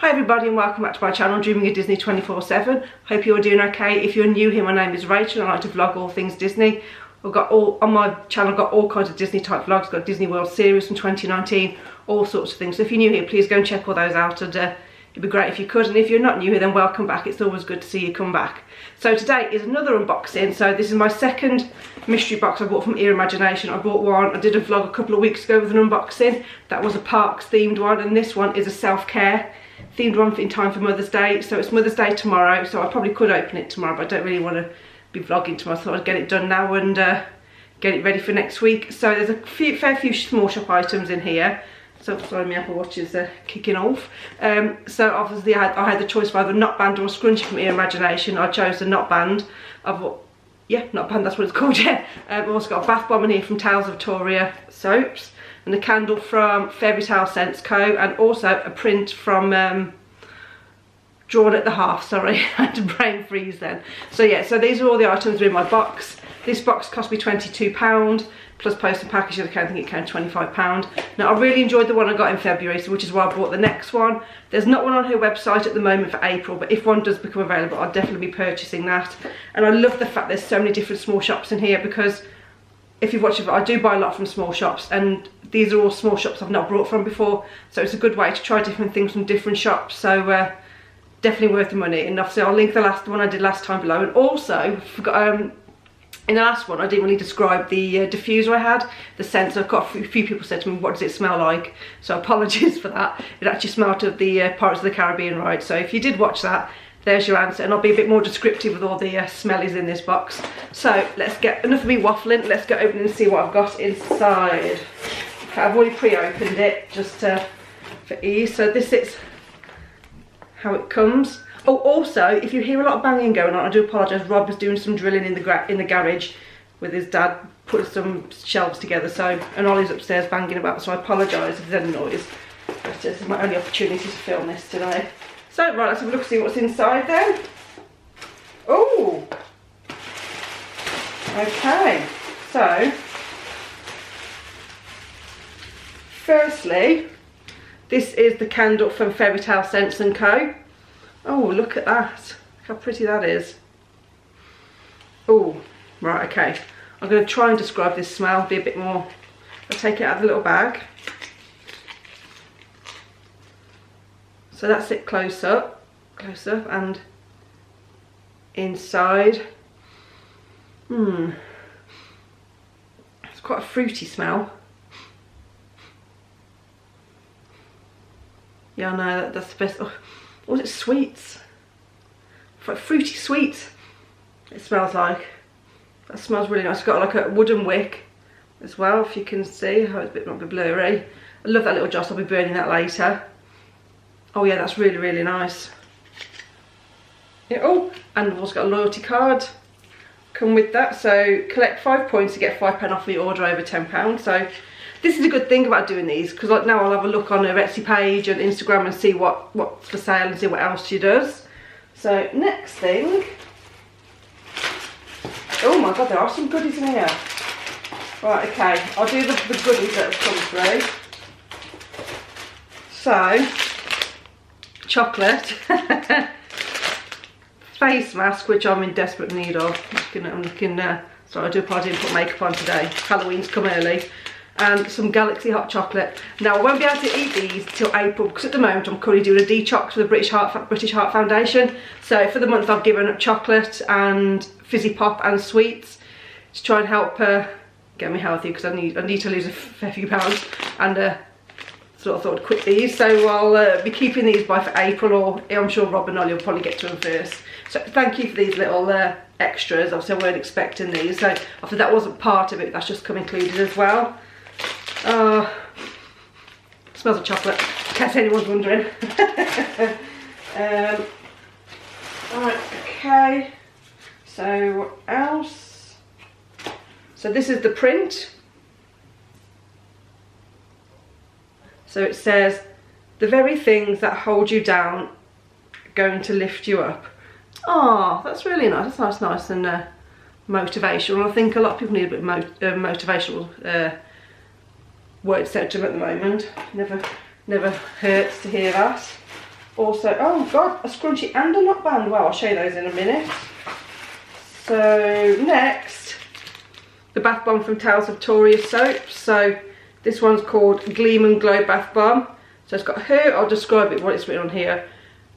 Hi everybody and welcome back to my channel, Dreaming of Disney 24/7. Hope you're doing okay. If you're new here, my name is Rachel and I like to vlog all things Disney. I've got on my channel, I've got all kinds of Disney type vlogs. I've got Disney World series from 2019, all sorts of things. So if you're new here, please go and check all those out, and it'd be great if you could. And if you're not new here, then welcome back. It's always good to see you come back. So today is another unboxing. So this is my second mystery box I bought from Earmagination. I bought one, I did a vlog a couple of weeks ago with an unboxing. That was a parks themed one, and this one is a self-care themed one in time for Mother's Day. So it's Mother's Day tomorrow, so I probably could open it tomorrow, but I don't really want to be vlogging tomorrow. I thought I'd get it done now and get it ready for next week. So there's a fair few small shop items in here. So sorry, my Apple Watch is kicking off. So obviously I had the choice of either a knot band or a scrunchie from Earmagination. I chose the knot band. Yeah, knot band, that's what it's called, yeah. I've also got a bath bomb in here from Tales of Toria soaps, and a candle from Fairy Tale Scents Co, and also a print from Drawn at the Half, sorry, I had to brain freeze then. So yeah, so these are all the items that are in my box. This box cost me £22, plus post and packaging, I think it came £25. Now I really enjoyed the one I got in February, so which is why I bought the next one. There's not one on her website at the moment for April, but if one does become available, I'll definitely be purchasing that. And I love the fact there's so many different small shops in here, because if you've watched it, I do buy a lot from small shops, and these are all small shops I've not brought from before, so it's a good way to try different things from different shops. So definitely worth the money. And obviously I'll link the last one I did last time below. And also in the last one I didn't really describe the diffuser I had, the scent. So a few people said to me, what does it smell like? So apologies for that. It actually smelled of the Pirates of the Caribbean ride. So if you did watch that, there's your answer, and I'll be a bit more descriptive with all the smellies in this box. So let's get, enough of me waffling, let's get open and see what I've got inside. Okay, I've already pre-opened it just for ease. So this is how it comes. Oh, also, if you hear a lot of banging going on, I do apologise. Rob was doing some drilling in the garage with his dad, putting some shelves together. So, and Ollie's upstairs banging about. So I apologise if there's any noise. But this is my only opportunity to film this today. So right, let's have a look and see what's inside then. Oh, okay. So, firstly, this is the candle from Fairy Tale Scents Co. Oh, look at that. Look how pretty that is. Oh, right, okay. I'm going to try and describe this smell, be a bit more. I'll take it out of the little bag. So that's it close up, and inside. It's quite a fruity smell. Yeah, I know, that's the best. Oh, what is it, sweets? Fruity sweets, it smells like. That smells really nice. It's got like a wooden wick as well, if you can see how it's a bit more blurry. I love that little joss, I'll be burning that later. Oh yeah, that's really, really nice. Yeah, oh, and we've also got a loyalty card come with that. So collect 5 points to get £5 off your order over £10. So this is a good thing about doing these, because like now I'll have a look on her Etsy page and Instagram and see what's for sale and see what else she does. So next thing, oh my god, there are some goodies in here. Right, okay, I'll do the goodies that have come through. So, chocolate, face mask, which I'm in desperate need of. I'm looking, sorry, I do apologize, I didn't put makeup on today. Halloween's come early. And some Galaxy hot chocolate. Now I won't be able to eat these till April, because at the moment I'm currently doing a detox for the British Heart Foundation. So for the month I've given up chocolate and fizzy pop and sweets to try and help get me healthy, because I need to lose a fair few pounds, and so I thought I'd quit these. So I'll be keeping these by for April, or I'm sure Rob and Ollie will probably get to them first. So thank you for these little extras. Obviously I weren't expecting these, so after that wasn't part of it, that's just come included as well. Smells of chocolate, in case anyone's wondering. Alright, okay. So what else? So this is the print. So it says, the very things that hold you down are going to lift you up. Oh, that's really nice. That's nice and motivational. I think a lot of people need a bit of motivational word search them at the moment. Never hurts to hear that. Also, oh god, a scrunchie and a knot band. Well, I'll show you those in a minute. So next, the bath bomb from Tales of Toria soaps. So this one's called Gleam and Glow Bath Bomb. So it's got herb, I'll describe it, what it's written on here.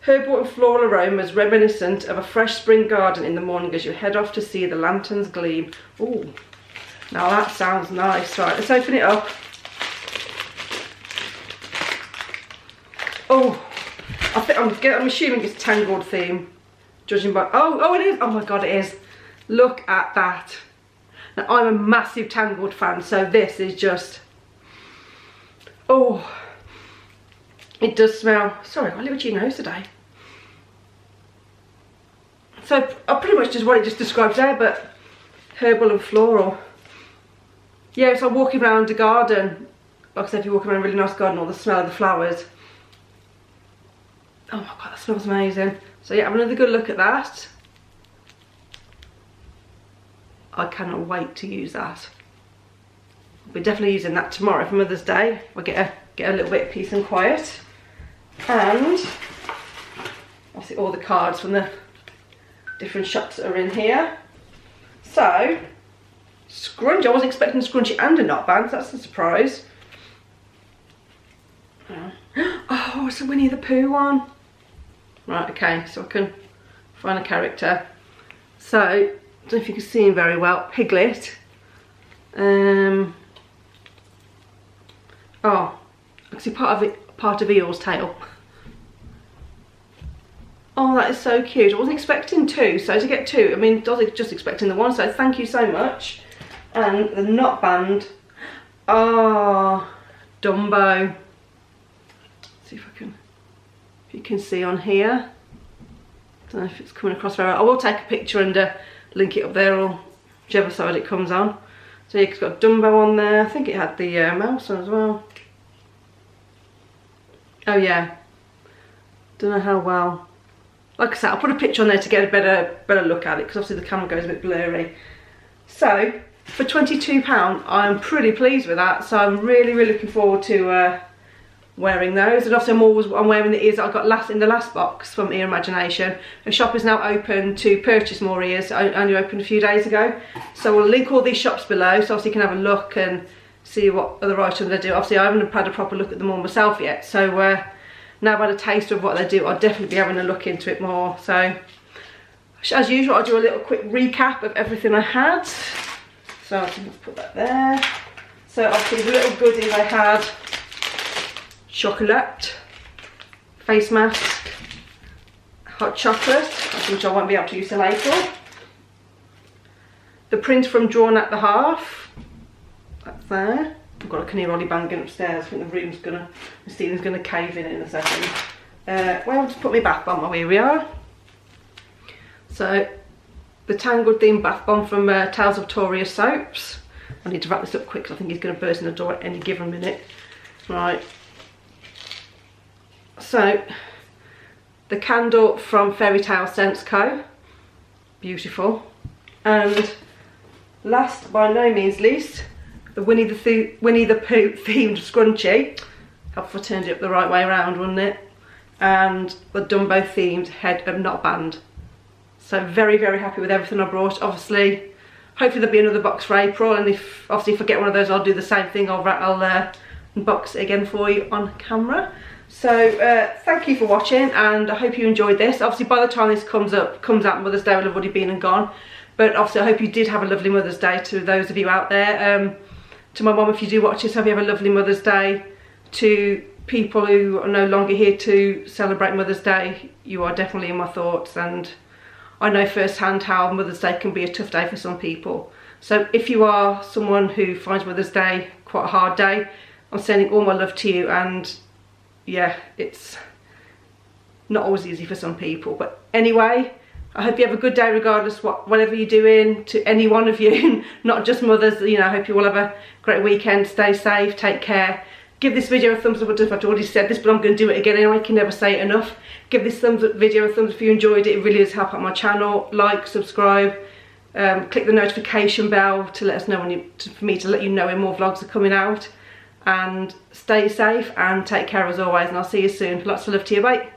Herbal and floral aromas reminiscent of a fresh spring garden in the morning as you head off to see the lanterns gleam. Ooh, now that sounds nice. Right, let's open it up. Oh, I'm assuming it's Tangled theme, judging by, oh it is, oh my god it is. Look at that. Now I'm a massive Tangled fan, so this is just, oh, it does smell, sorry, I got a little itchy nose today. So I pretty much just what it just describes there, but herbal and floral. Yeah, it's like walking around a garden. Like I said, if you're walking around a really nice garden, or the smell of the flowers. Oh my god, that smells amazing. So yeah, have another good look at that. I cannot wait to use that. We're definitely using that tomorrow for Mother's Day. We'll get a little bit of peace and quiet. And obviously all the cards from the different shops that are in here. So, scrunchie. I wasn't expecting a scrunchie and a knot band, so that's a surprise. Oh, it's a Winnie the Pooh one. Right, okay, so I can find a character. So, I don't know if you can see him very well. Piglet. Oh, I can see part of Eeyores' tail. Oh, that is so cute. I wasn't expecting two, so to get two, I mean, I was just expecting the one, so thank you so much. And the knot band. Oh, Dumbo. Let's see if you can see on here. Don't know if it's coming across very well. I will take a picture and link it up there, or whichever side it comes on. So yeah, it's got Dumbo on there. I think it had the mouse on as well. Oh yeah. Don't know how well. Like I said, I'll put a picture on there to get a better look at it, because obviously the camera goes a bit blurry. So for £22, I'm pretty pleased with that. So I'm really looking forward to wearing those. And obviously I'm wearing the ears that I got in the last box from Earmagination. The shop is now open to purchase more ears. I only opened a few days ago. So we'll link all these shops below, so obviously you can have a look and see what other items they do. Obviously I haven't had a proper look at them all myself yet. So now I've had a taste of what they do, I'll definitely be having a look into it more. So as usual, I'll do a little quick recap of everything I had. So I can put that there. So obviously the little goodies I had: chocolate, face mask, hot chocolate, which I won't be able to use till April. The print from Drawn at the Half, that's there. I've got a Caniroli banging upstairs. I think the ceiling's gonna cave in a second. Well, I'll just put my bath bomb. Oh, here we are. So, the Tangled themed bath bomb from Tales of Toria soaps. I need to wrap this up quick, because I think he's gonna burst in the door at any given minute. Right. So, the candle from Fairy Tale Scents Co. Beautiful. And last, by no means least, the Winnie the Pooh themed scrunchie. Helpful if I turned it up the right way around, wouldn't it? And the Dumbo themed head of knot band. So very happy with everything I brought. Obviously, hopefully there'll be another box for April, and if I get one of those, I'll do the same thing. I'll unbox it again for you on camera. So thank you for watching, and I hope you enjoyed this. Obviously by the time this comes out, Mother's Day will have already been and gone. But obviously I hope you did have a lovely Mother's Day, to those of you out there. To my mum, if you do watch this, hope you have a lovely Mother's Day. To people who are no longer here to celebrate Mother's Day, you are definitely in my thoughts, and I know firsthand how Mother's Day can be a tough day for some people. So if you are someone who finds Mother's Day quite a hard day, I'm sending all my love to you. And yeah, it's not always easy for some people, but anyway, I hope you have a good day regardless whatever you're doing. To any one of you, not just mothers, you know, I hope you all have a great weekend. Stay safe, take care. Give this video a thumbs up. I don't know if I've already said this, but I'm going to do it again anyway. I can never say it enough. Give this video a thumbs up if you enjoyed it. It really does help out my channel. Like, subscribe, click the notification bell to let us know for me to let you know when more vlogs are coming out. And stay safe and take care as always, and I'll see you soon. Lots of love to you, bye.